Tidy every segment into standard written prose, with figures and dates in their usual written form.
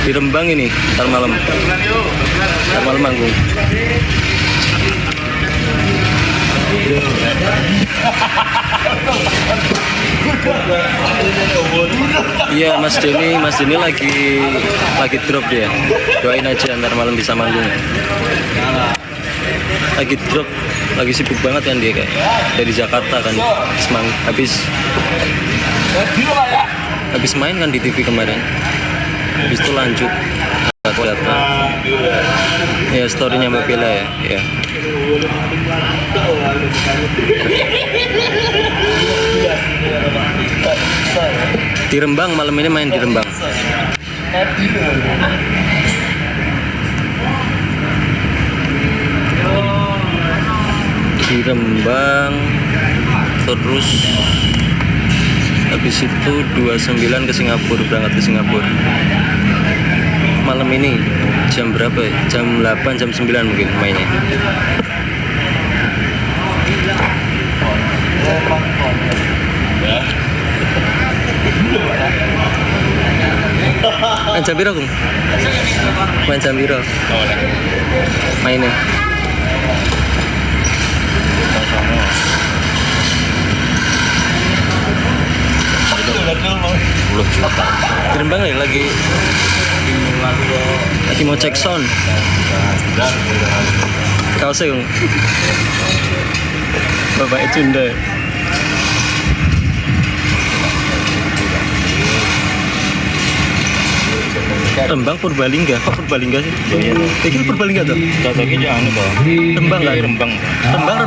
Di Rembang ini, ntar malam. Ntar malam manggung. Iya Mas Denny lagi drop dia. Doain aja ntar malam bisa manggung. Lagi drop, lagi sibuk banget kan dia kayak dari Jakarta kan, habis main kan di TV kemarin. Habis itu lanjut. Aku lihat ya storynya Mbak Bella ya. Di Rembang malam ini main di Rembang. Di Rembang terus habis itu 29 ke Singapura, berangkat ke Singapura. Malam ini jam berapa ya? Jam 8, jam 9 mungkin mainnya. Main jam piro, Kung? Main jam piro? Mainnya. Di Rembang ya lagi mau cek sound. Kaosnya Kung. Bapak Ecunda. Rembang Purbalingga, kok Purbalingga sih? Ini Purbalingga tuh? Cocoknya jangan kok. Rembang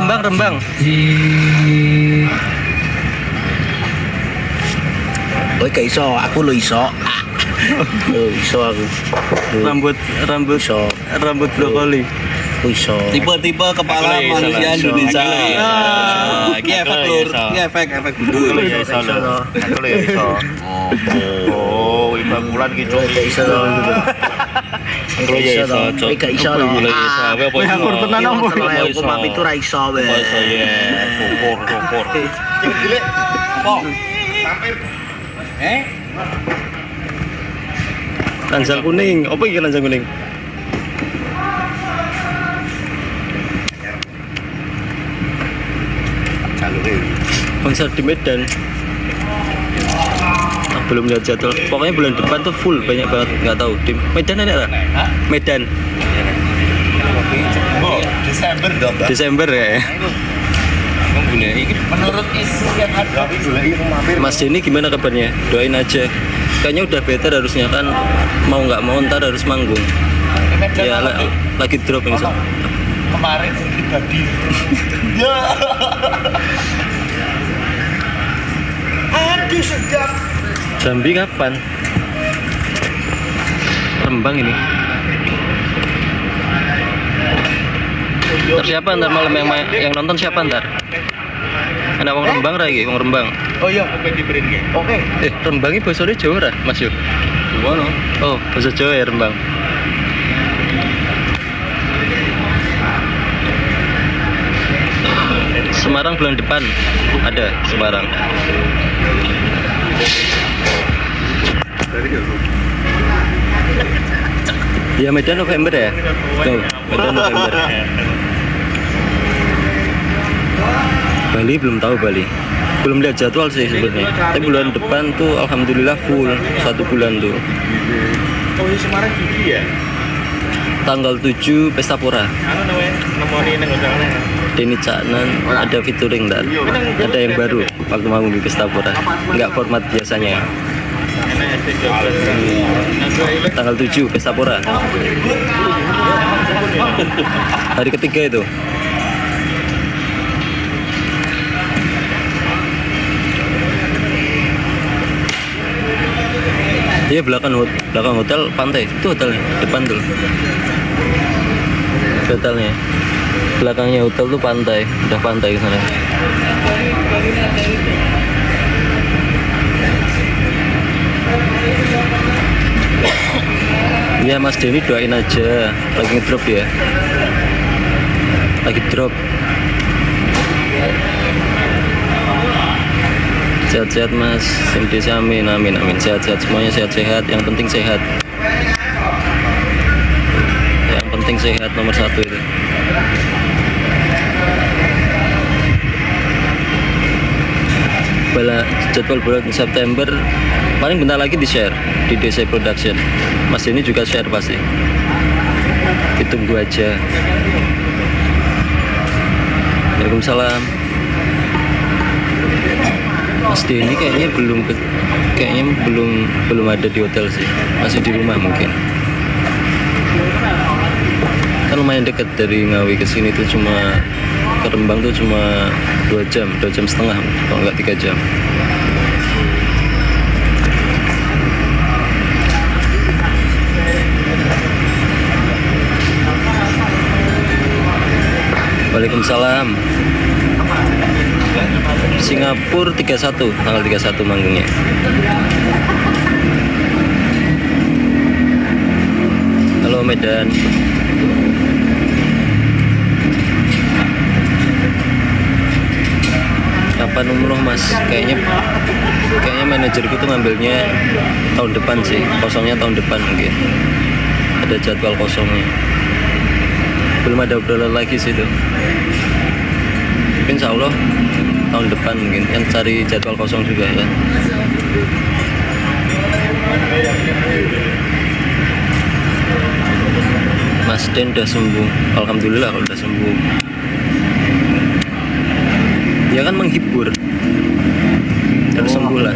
kan? Rembang. Oi gak iso, aku lo iso. Iso aku. Rambut brokoli. Aku iso. Tipe-tipe kepala manusia Indonesia. Ini efek lur, ini efek betul. Aku ya iso. Oh, iba bulan gitu. Gak iso. Aku ya iso. Gak iso. Apa Aku tenan opo? Aku mami itu ra iso be. Iso ya, syukur. Gile. Apa? Sampir. Ranjang kuning, apa iki ranjang kuning? Konser di Medan. Belum lihat jadwal. Pokoknya bulan depan tuh full, banyak banget, nggak tahu. Di Medan ada nggak? Medan. Desember ya. Menurut isu yang ada Mas Denny gimana kabarnya? Doain aja. Kayaknya udah better harusnya kan, mau nggak mau ntar harus manggung. Ya lagi drop ini. kemarin pribadi. Ya. Aduh sedap. Jambi kapan? Rembang ini. Ntar siapa ntar malam yang nonton siapa ntar? Ada wong Rembang lagi, wong Rembang. Oh iya, oke diberi. Oke. Rembang ini bahasa Jawa ora, Mas Yo? Jawa no. Oh, bahasa Jawa ya Rembang. Semarang bulan depan ada Semarang. Ya Medan November ya. Tuh, Medan November. Bali belum tahu Bali. Belum lihat jadwal sih sebenarnya. Tapi bulan depan tuh alhamdulillah full 1 bulan tuh. Oh di Semarang gigi ya? Tanggal 7 Pesta Pora. Anu namanya nemoni nang hotelnya. Denny Caknan ada featuring dan ada yang baru waktu manggung di Pesta Pora. Enggak format biasanya. Tanggal 7 Pesta Pora. Hari ketiga itu. Dia belakang hotel pantai. Itu hotelnya depan tuh. Hotelnya. Belakangnya hotel tuh pantai, udah pantai ke sana. Ya Mas Denny doain aja, lagi ngedrop ya. Lagi drop. Sehat-sehat Mas, intinya amin, amin, amin. Sehat-sehat semuanya, sehat-sehat. Yang penting sehat. penting sehat nomor satu itu. Jadwal bulan September paling bentar lagi di share di DC Production. Mas ini juga share pasti, ditunggu aja. Waalaikumsalam. Mas Denny kayaknya belum ada di hotel sih, masih di rumah mungkin. Kan lumayan dekat dari Ngawi ke sini tuh, cuma ke Rembang tuh cuma 2 jam setengah, kalau nggak 3 jam. Waalaikumsalam. Singapura 31, tanggal 31 manggungnya. Halo Medan. Kapan umroh Mas? Kayaknya manajerku tuh ngambilnya tahun depan sih, kosongnya tahun depan mungkin. Ada jadwal kosongnya. Belum ada obrolan lagi sih tuh. Insya Allah tahun depan mungkin, kan cari jadwal kosong juga ya. Mas Den udah sembuh, alhamdulillah kalau udah sembuh. Ya kan menghibur, harus sembuh lah.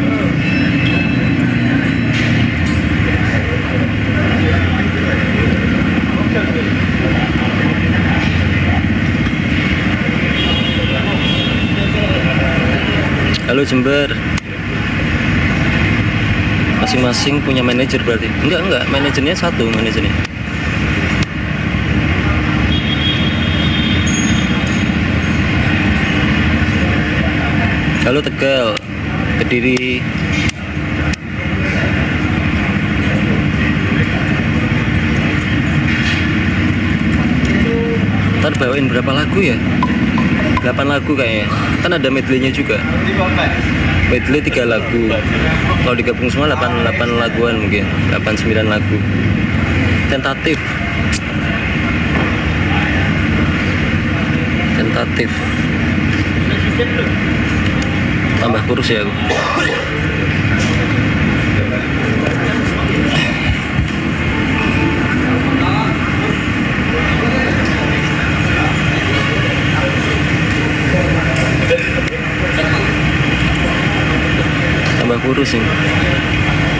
Halo Jember. Masing-masing punya manajer berarti? Enggak, manajernya satu manajernya. Halo Tegal, Kediri. Ntar bawain berapa lagu ya? 8 lagu kayaknya. Kan ada medley-nya juga. Medley 3 lagu. Kalau digabung semua 8 laguan mungkin. 8-9 lagu. Tentatif. Tambah kurus ya aku. Tambah kurus sih.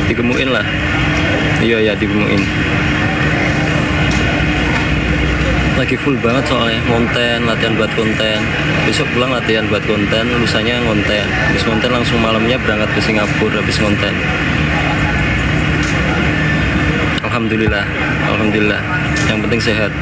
Digemukin lah. Iya digemukin. Lagi full banget soalnya, konten, latihan buat konten. Besok pulang latihan buat konten, lusanya ngonten. Habis konten langsung malamnya berangkat ke Singapura habis konten. Alhamdulillah. Yang penting sehat.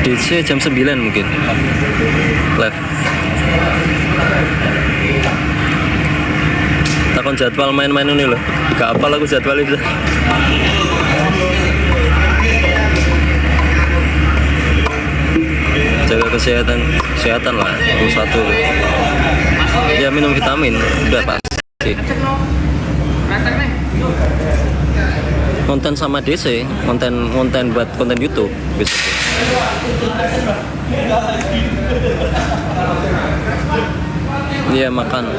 DC jam 9 mungkin live. Takon jadwal main-main ini loh. Gak apal aku jadwal itu. Jaga kesehatan lah, nomor 1. Ya minum vitamin, udah pasti. Konten sama DC, konten buat konten YouTube besok. Iya makan,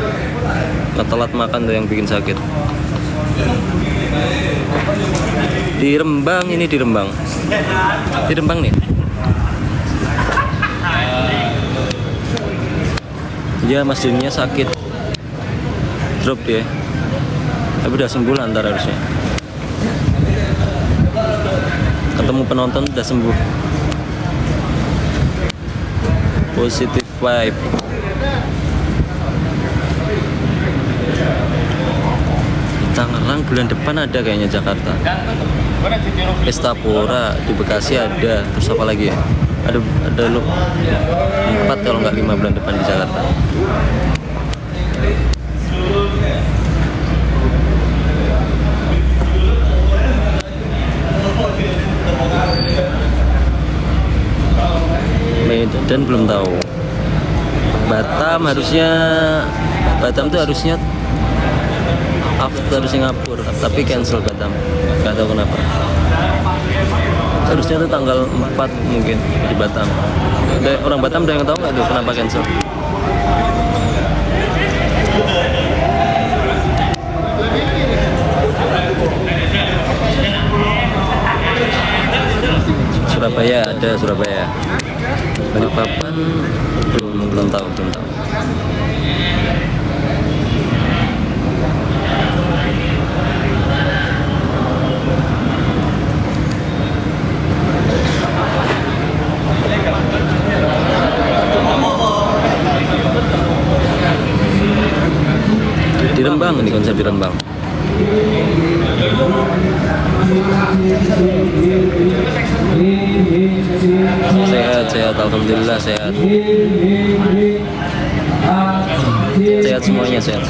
nggak telat makan tuh yang bikin sakit. Di Rembang nih. Ya mesinnya sakit, drop dia. Tapi udah sembuh lah ntar harusnya. Ketemu penonton udah sembuh. Positive vibe. Tangerang bulan depan ada kayaknya Jakarta. Estapora di Bekasi ada. Terus apa lagi ya? Ada lu 4 kalau nggak 5 bulan depan di Jakarta. Medan belum tahu. Batam tuh harusnya after Singapura, tapi cancel Batam. Gak tahu kenapa. Harusnya tuh tanggal 4 mungkin di Batam. Orang Batam ada yang tahu nggak tuh kenapa cancel? Surabaya ada Surabaya. Balikpapan belum tahu. Di Rembang, ini konser di Rembang. Sehat, alhamdulillah sehat. Sehat semuanya sehat.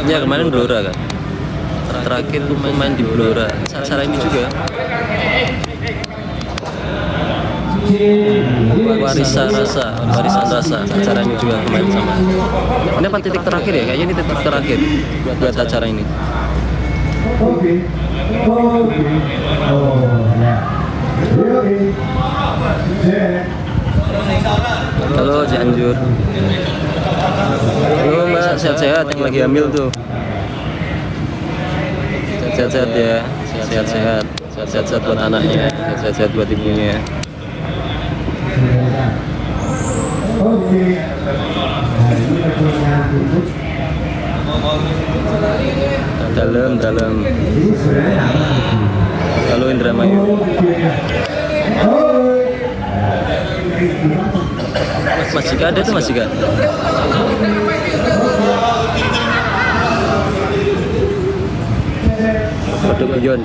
Ya kemarin Blora kan. Terakhir tuh main di Blora. Acara ini juga. Warisan rasa acara ini juga kemarin sama. Ini apa titik terakhir ya? Kayaknya ini titik terakhir buat acara ini. Halo Cianjur. Halo Mbak, sehat-sehat yang lagi hamil tuh. Sehat-sehat ya, sehat-sehat buat anaknya, sehat-sehat buat ibunya. Dalam. Halo Indramayu. Mas Jika ada tuh Mas Jika. Waduh Guyon.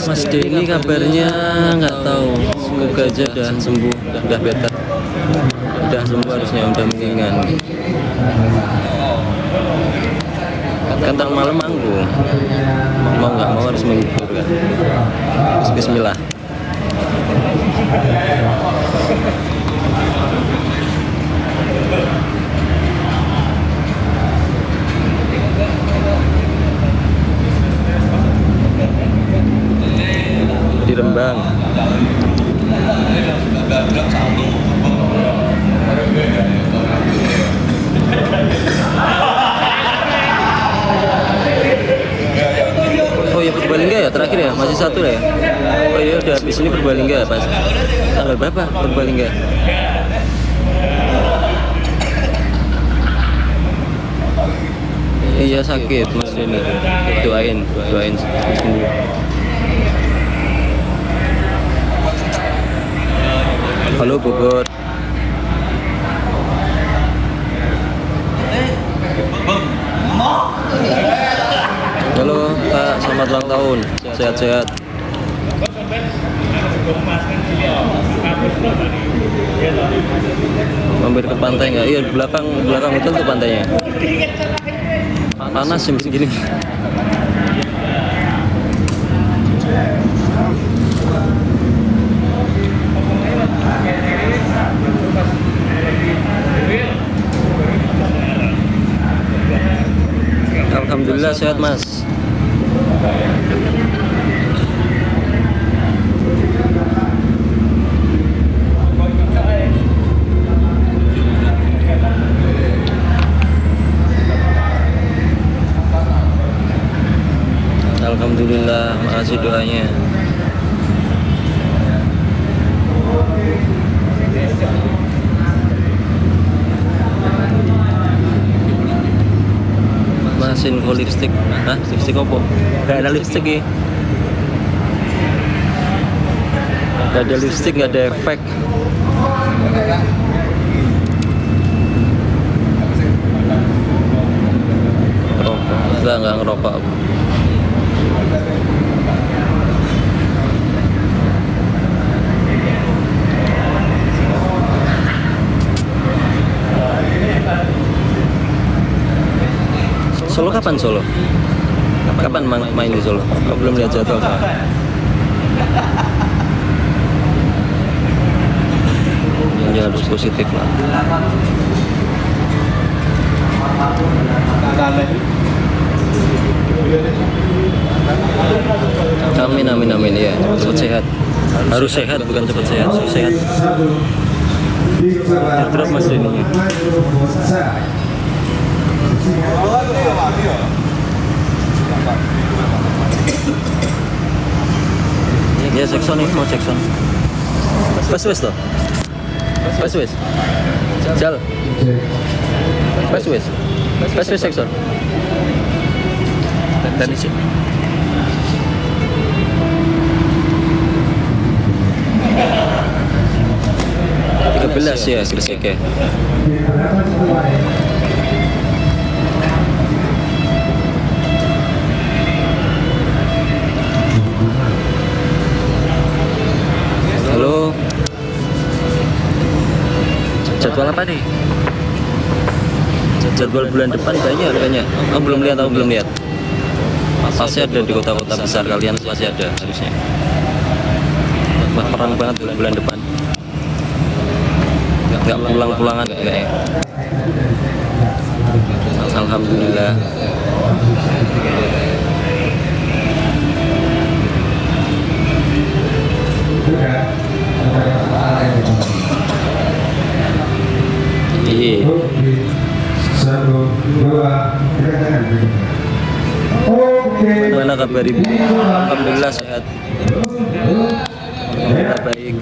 Mas Denny kabarnya nggak tahu, semoga aja udah sembuh, udah better, udah sembuh harusnya, udah mendingan. Kan ntar malam manggung, mau nggak mau harus menghibur kan. Bismillah. Di Rembang. Oh ya Purbalingga ya terakhir ya, masih satu lah ya. Oh iya udah habis ini Purbalingga pas tanggal berapa Purbalingga? Iya sakit Mas ini, doain sembuh. Halo Bogor. Halo Kak, selamat ulang tahun, sehat-sehat. Mampir ke pantai nggak? Iya belakang itu tuh pantainya. Panas jam segini. Alhamdulillah sehat Mas. Alhamdulillah, makasih doanya. Mas info lipstick. Hah? Lipstick apa? Gak ada lipstick ya. Gak ada lipstick, gak ada efek. Ngerokok? Enggak ngerokok aku. kapan Solo? Kapan main di Solo? Kau belum lihat jadwal soalnya. Ya harus positif lah. Amin ya, cepat sehat. Harus sehat, bukan cepat sehat, harus sehat. Drop mas ini. Ya sekson ini mau sekson. Pas wes toh. Pas wes. Jal. Pas wes. Pas wes sekson. Dan isi. Belas ya Gresik ya. Halo. Jadwal apa nih? Jadwal bulan depan banyak. Oh, belum lihat. Pasti ada di kota-kota besar, kalian pasti ada harusnya. Wah, perang banget bulan depan. Gak pulang-pulangan kayaknya. Alhamdulillah. Iya. Mana kabar ibu? Alhamdulillah sehat. Alhamdulillah baik.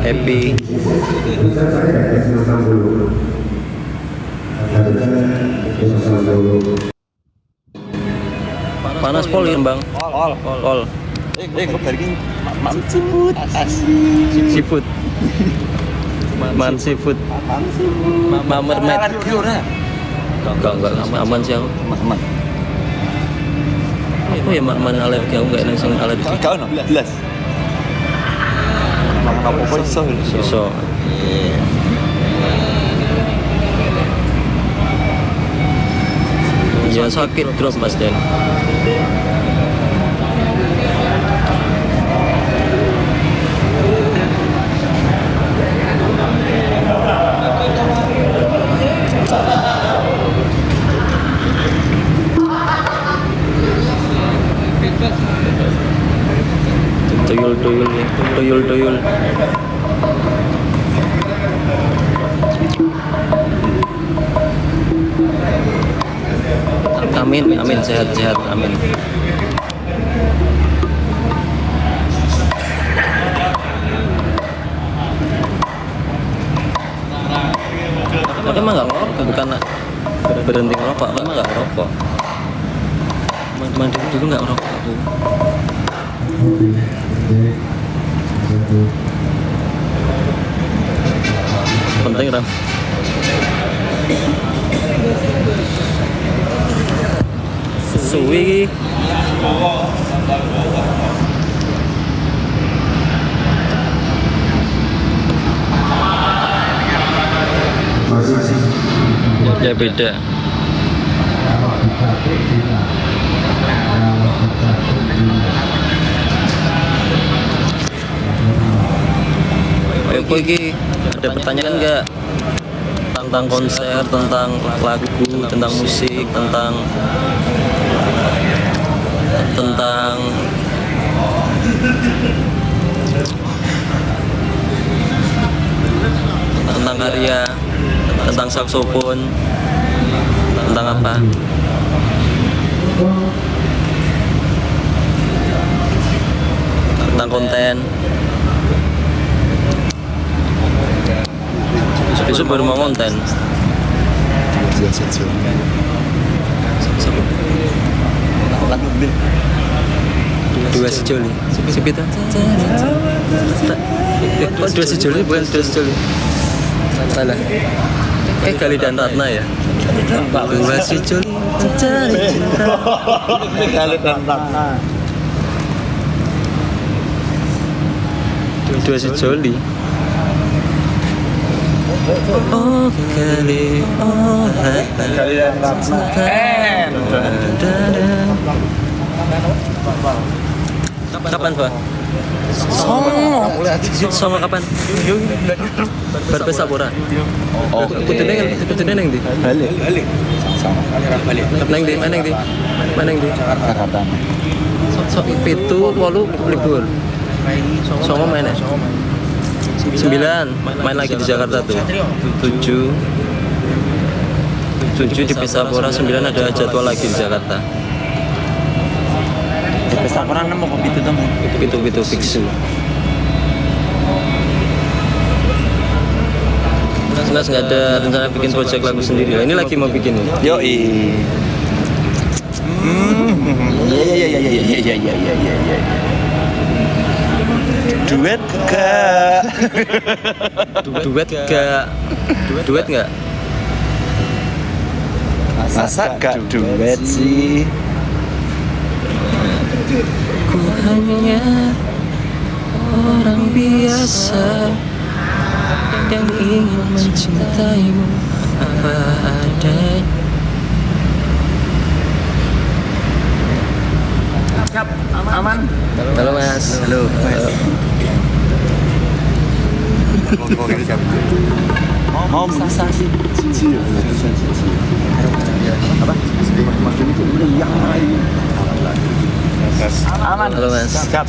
Happy. Panas pol ya bang? Pol. Seafood. Man seafood. Mamermet. Enggak aman sih aku. Aman. Oh ya man alergi aku enggak nang sing alergi. Kau no, jelas. Mangan apa iso. Ya sakit drop Mas Den. Tuyul. Amin sehat amin. Aku emang nggak ngerokok, bukan berhenti ngerokok, aku emang nggak ngerokok. Emang dulu nggak ngerokok aku. Penting Ram. Suwi. Ya beda. Ayo iki ada pertanyaan nggak tentang konser, tentang lagu, tentang musik, tentang karya, tentang saksofon, tentang apa? Tentang konten. Besok baru mau konten. Dua sejoli. Sepita. Oh, dua sejoli bukan dua sejoli. Salah. Kali dan Ratna ya. Dua sejoli mencari cinta. Kali dan Ratna. Dua sejoli. Oh kali, oh kapan Pak? Songo kapan? Berbesa pura. Oh, kutune nang ndi? Balik. Nang ndi? Mana ndi? Mana ndi? Jakarta. So, 7, 8 libur. Songo mana? 9 main lagi di Jakarta tuh. 7 di Pesapora, 9 ada jadwal lagi di Jakarta. Di Pesapora nemu kok itu temu. Itu fix. Jelas nggak ada rencana bikin project lagu sendiri. Ini lagi mau bikin nih. Yoi. Iya. Duet gak? Duet nggak? Masa gak duet sih? Ku hanya orang biasa yang ingin mencintaimu apa adanya. Aman. Halo Mas. Halo. Om sensasi. Apa? Aman. Halo Mas. Siap.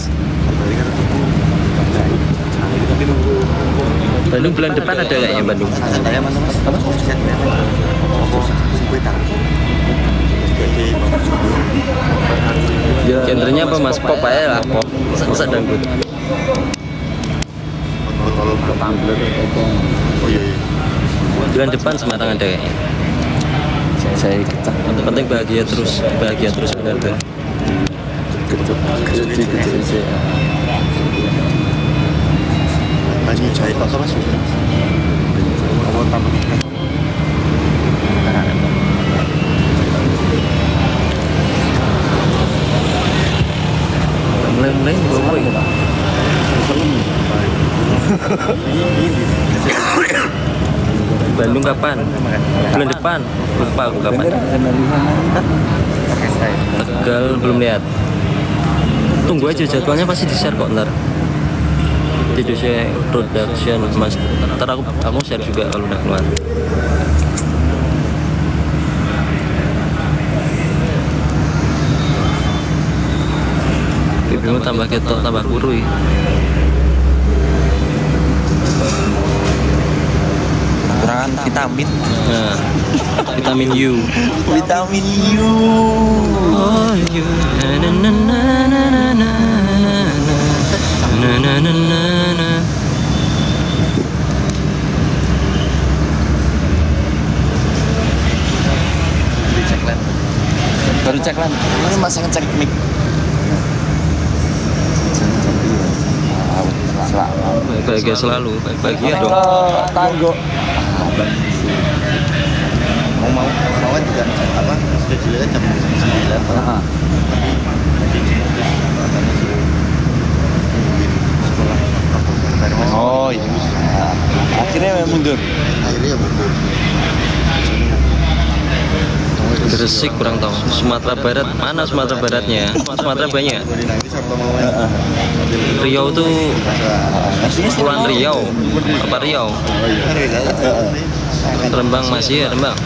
Bandung bulan depan ada kayaknya Bandung. Genrenya apa Mas? Pop aja lah, pop. Masa dangdut. Bulan depan Semarang ada kayaknya. Saya kecak. Penting bahagia terus benar-benar. 많이 잘 깎아봤어요. Mulai boy. Bandung kapan? Bulan depan. Lupa aku kapan. Tegal belum lihat. Tunggu aja jadwalnya pasti di-share kok ntar. Di Indonesia Production Mas. Ntar aku share juga kalau udah keluar. Bibimu tambah ketok, tambah kurui. Kekurangan vitamin. Nah, vitamin U. Vitamin U. Oh, you. Na na na na na na na na na na. Baru cek lan. Ini masih ngecek mic. Bahagia selalu, bahagia dong. Tanggo. mau juga apa sudah dilihat jam 9. Oh iya. Akhirnya mundur. Akhirnya ya mundur. Gresik kurang tahu. Sumatera Barat mana Sumatera Baratnya? Sumatera banyak. Nanti sampai mau Riau tuh Kepulauan Riau apa Riau? Rembang masih ya Rembang.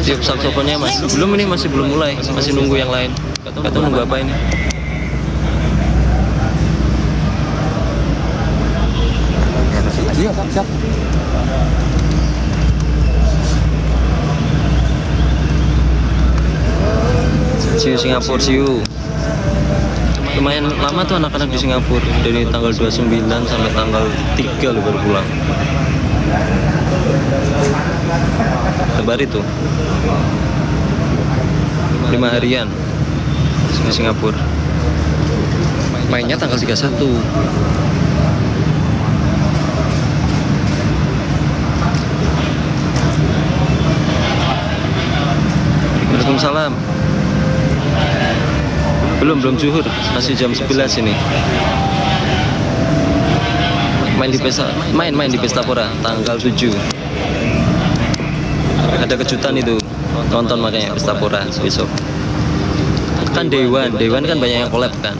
Tiup saksofonnya mas belum, ini masih belum mulai, masih nunggu yang lain. Gak tahu nunggu apa ini. Siap. Siu Singapura siu. Lumayan lama tuh anak-anak di Singapura, dari tanggal 29 sampai tanggal 3 loh baru pulang. Lebar itu 5 harian di Singapura. Mainnya tanggal 31. Waalaikumsalam. Belum zuhur, masih jam 11 ini. main di Pesta Pora tanggal 7. Ada kejutan itu, nonton makanya Pesta Pora besok. Kan Dewan kan banyak yang collab kan,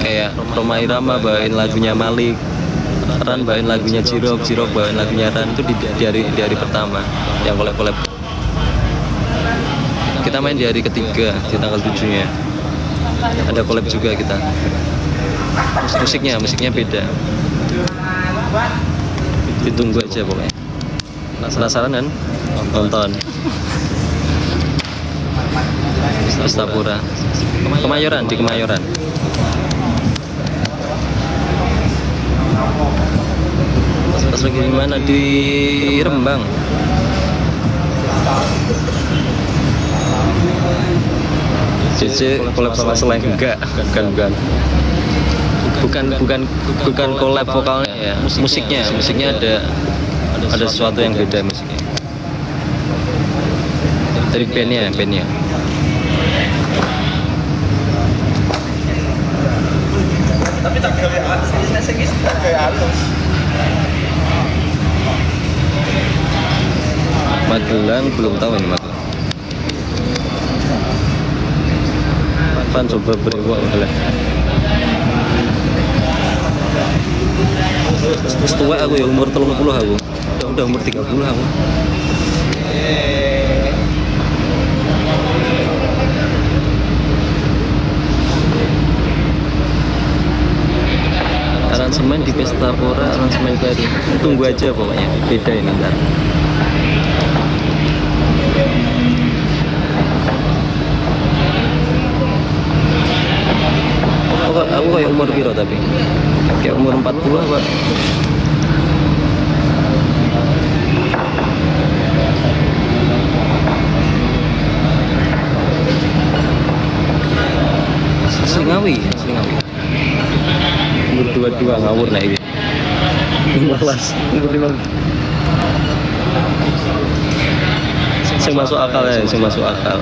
kayak Roma Irama bawain lagunya Malik, Ran bawain lagunya Jirok bawain lagunya Ran. Itu di hari pertama yang collab. Kita main di hari ketiga, di tanggal 7-nya ada collab juga kita. Musiknya beda. Ditunggu aja pokoknya. Penasaran kan? Nonton Pesta Pora Kemayoran, di Kemayoran. Pas lagi di mana? Di Rembang. CC collab sama Seleng? Enggak, bukan collab vokalnya ya. Musiknya ada sesuatu yang beda musiknya. Dari bandnya. Tapi tak gawe sing tak gawe halus. Magelang belum tahu ini Magelang. Pan coba beri uang boleh. Tua aku ya, umur 30 aku. Udah umur 30 aku. Aransemen di Pesta Pora, aransemen baru. Tunggu aja pokoknya, beda ini ntar. Aku kayak umur piro tapi kayak umur 40 apa? Selingawi. Umur 22 ngawur nah ini. 15, umur 15. Saya masuk akal ya, saya masuk akal.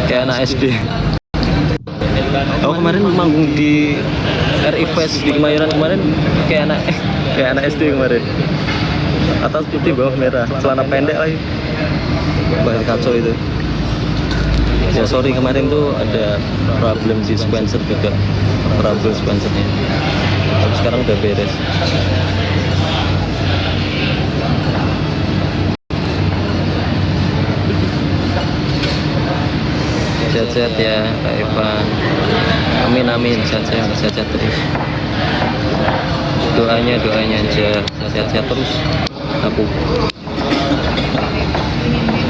Kayak anak SD. Aku kemarin manggung di RI Fest di Kemayoran kemarin kayak anak SD kemarin. Atas putih bawah merah, celana pendek lagi. Banyak kacau itu. Ya sorry kemarin tuh ada problem di sequencer juga, problem sequencernya. Tapi sekarang udah beres. Sehat-sehat ya Kak Evan. Amin, sehat-sehat terus. Doanya aja sehat-sehat terus. Aku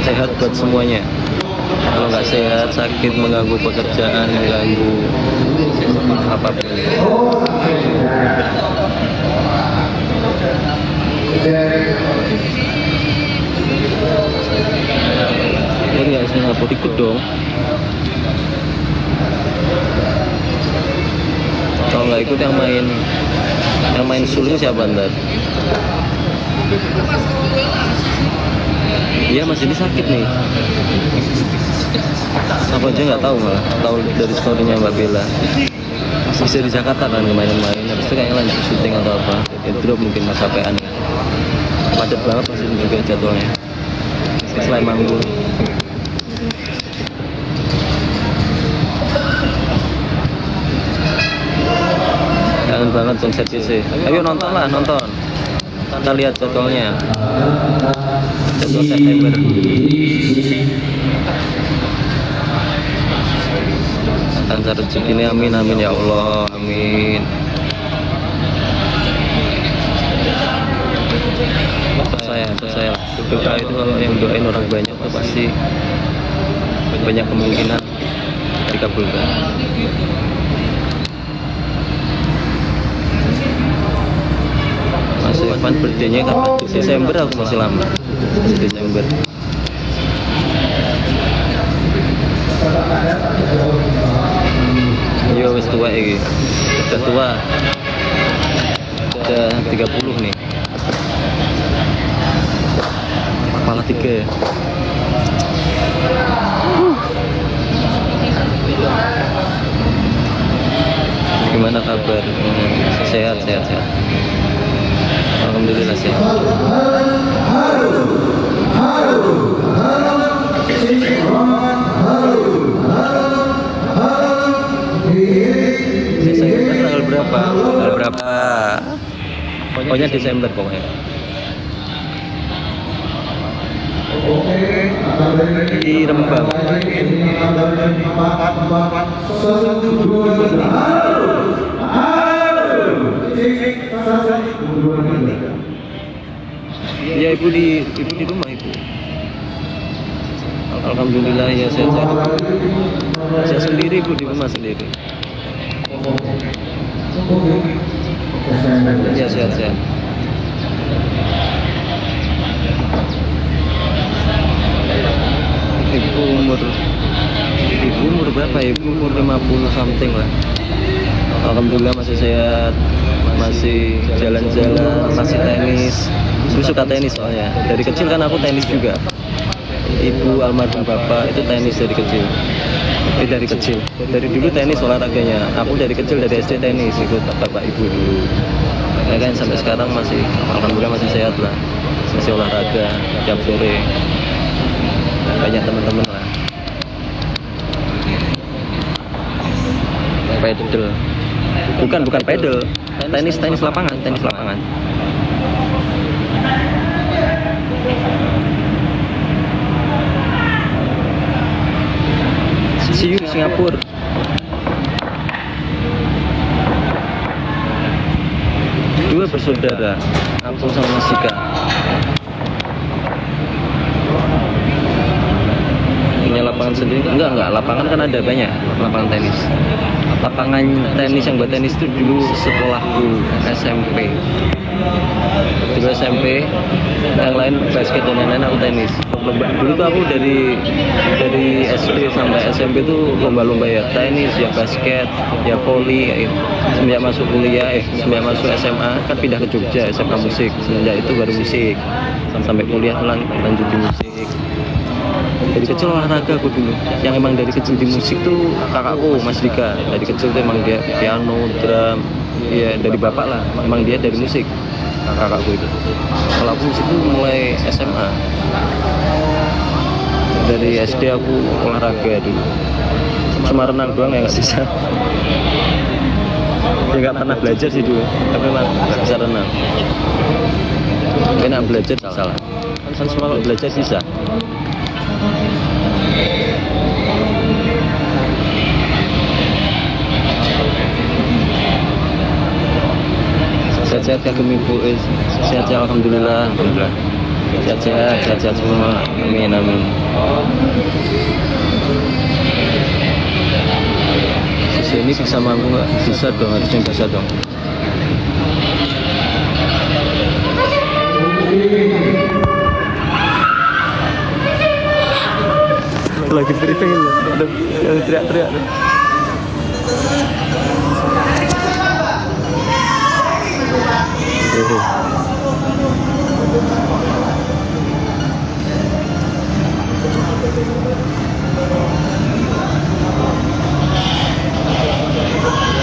sehat buat semuanya. Kalau nggak sehat, sakit, mengganggu pekerjaan, mengganggu apapun. Ini nggak Singapura ikut dong. Kalau nggak ikut yang main suling siapa ntar? Iya Mas ini sakit nih. Aku aja nggak tahu malah. Tahu dari storynya Mbak Bella. Bisa di Jakarta kan kemarin-main. Habis itu kayaknya lanjut syuting atau apa. Ya drop mungkin Mas capean. Padat banget pasti juga jadwalnya. Selain manggung. Kangen banget konser CC. Ayo nonton. Kita lihat jadwalnya. Jadwal September. Lancar rezeki ini, amin ya Allah, amin. Percaya doa itu kalau yang doain orang banyak itu pasti banyak kemungkinan dikabulkan. Mas Evan birthday-nya kapan? Desember aku masih lama. Desember. Yo wis tua iki. Udah tua. Udah 30 nih. Kepala 3 ya. Gimana kabar? Sehat. Alhamdulillah sehat. Desember tanggal berapa? Pokoknya Desember pokoknya. Di Rembang. Ya ibu di rumah ibu. Alhamdulillah ya saya sendiri ibu di rumah sendiri. Ya sehat. Ibu umur berapa ya? Ibu umur 50 something lah. Alhamdulillah masih sehat, masih jalan-jalan, masih tenis. Ibu suka tenis soalnya. Dari kecil kan aku tenis juga. Ibu almarhum bapak itu tenis dari kecil. Dari dulu tenis olahraganya. Aku dari kecil dari SD tenis ikut bapak ibu dulu. Ya kan sampai sekarang masih alhamdulillah masih sehat lah. Masih olahraga tiap sore. Banyak teman-teman lah. Pedal. Bukan pedal. Tenis lapangan. See you Singapura. Dua bersaudara, aku sama Sika. Punya lapangan sendiri? Enggak. Lapangan kan ada banyak. Lapangan tenis. Lapangan tenis yang buat tenis itu dulu sekolahku SMP. Dulu SMP, yang lain basket dan lain-lain aku tenis. Dulu tuh aku dari SD sampai SMP tuh lomba-lomba ya tenis, ya basket, ya voli. Ya, semenjak masuk kuliah, semenjak masuk SMA kan pindah ke Jogja, SMA musik. Semenjak itu baru musik. Sampai kuliah lanjut di musik. Dari kecil olahraga aku dulu. Yang emang dari kecil di musik tuh kakakku Mas Dika. Dari kecil tuh emang dia piano, drum. Ya dari bapak lah. Emang dia dari musik. Kakakku itu. Kalau aku musik tuh mulai SMA. Dari SD aku olahraga dulu. Cuma renang doang ya nggak bisa. Ya nggak pernah belajar sih dulu. Tapi memang nggak bisa renang. Enak belajar salah. Kan semua kalau belajar bisa. Sehat-sehat kagum ibu, sehat alhamdulillah. Sehat semua, amin. Sini bisa mampu nggak? Bisa dong, harusnya bisa dong. Lagi briefing loh, ada teriak-teriak.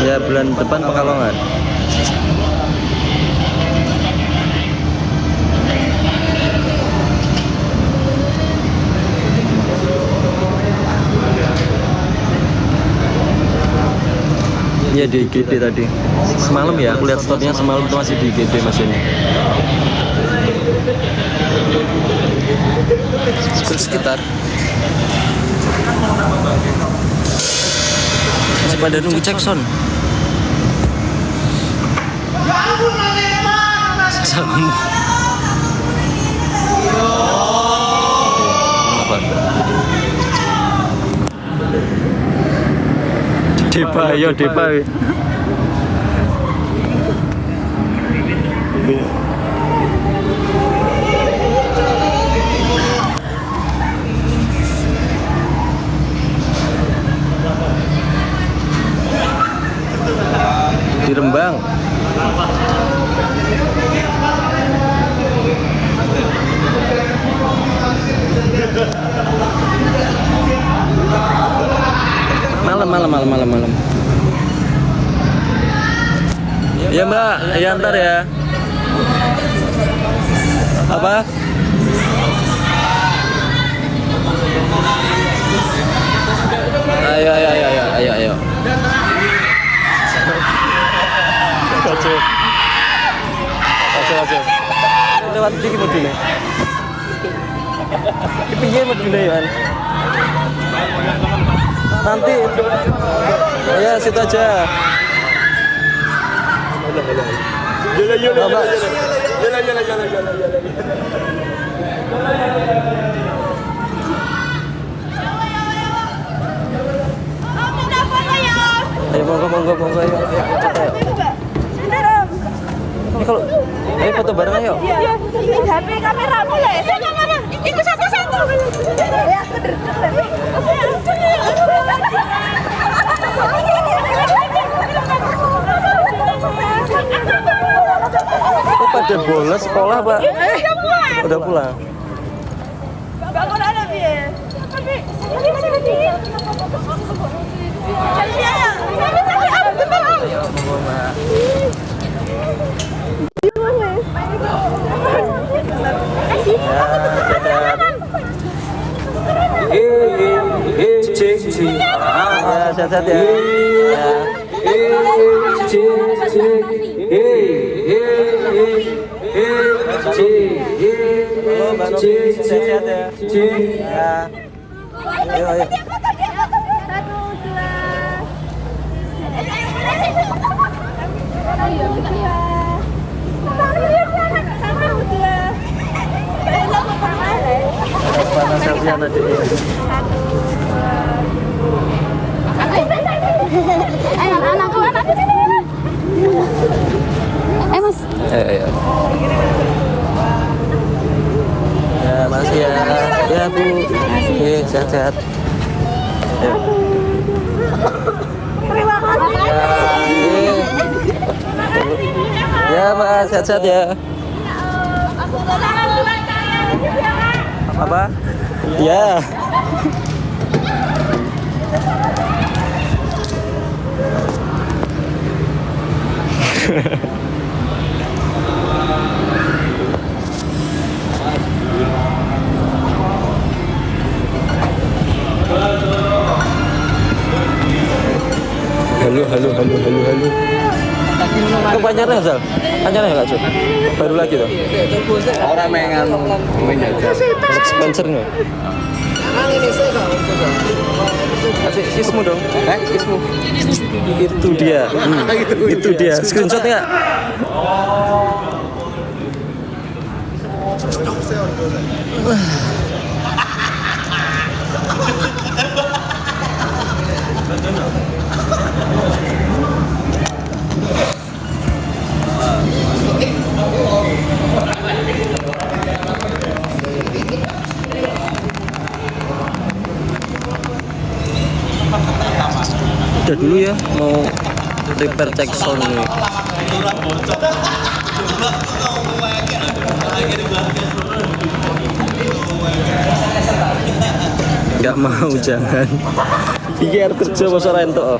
Ya bulan depan Pekalongan. Ya di IGD tadi. Semalam ya, aku lihat storynya semalam itu masih di IGD Mas ini. Sekitar. Masih pada nunggu cek sound. Sama. Apa? Depa. Di Rembang. Malam. Iya Mbak, ya ntar ya. Apa? Ayo. Kacau. Lewat dikit mobilnya. Piye mobilnya ya? Nanti. Ya situ aja. Jalan. Ayo monggo ayo. Ini kalau ayo foto bareng ayo. Iya, ini HP kameramu ya. Sana. Itu satu-satu. Ya, Oh, pada bolos sekolah, Pak. Udah pulang. bangun ada piye? Tapi Sehat-sehat ya. Sehat-sehat ya. Ayo. Panas selfie tadi. Anakku Mas. Ayo. Ya, makasih ya. Ya, Bu. Sehat-sehat. Ya. Terima kasih. Ya, Mas, sehat-sehat ya. Apa? Ya. Halo. Ke pacarnya Zal? Pacarnya nggak Cuk? Baru lagi tuh? Orang mengan menjaga. Sponsornya? Kasih kismu dong. Kismu. Itu dia. Itu dia. Screenshot nggak? Udah dulu ya, mau repair cek sound ini. Nggak mau, jangan. Biar kerja bosor ento.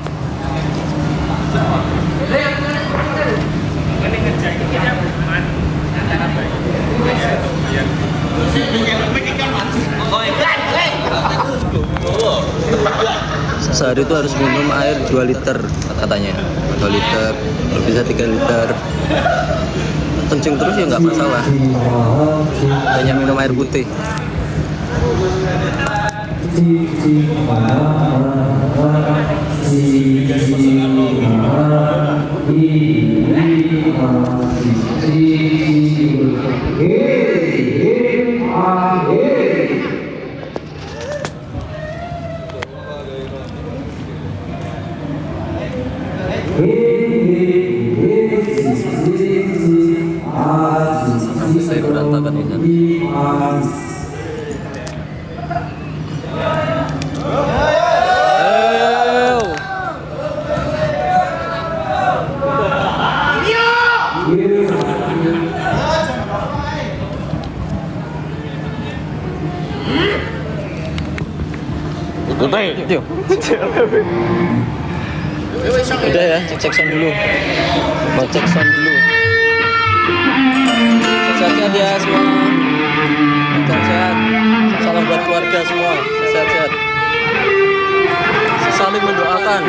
Sehari itu harus minum air 2 liter katanya. 2 liter, kalau bisa 3 liter. Kencing terus ya nggak masalah. Hanya minum air putih. Saya berantakan ini. Udah ya, cek sound dulu. Mau cek sound dulu. Sehat-sehat ya semua. Sehat-sehat. Salam buat keluarga semua. Sehat-sehat. Saling mendoakan.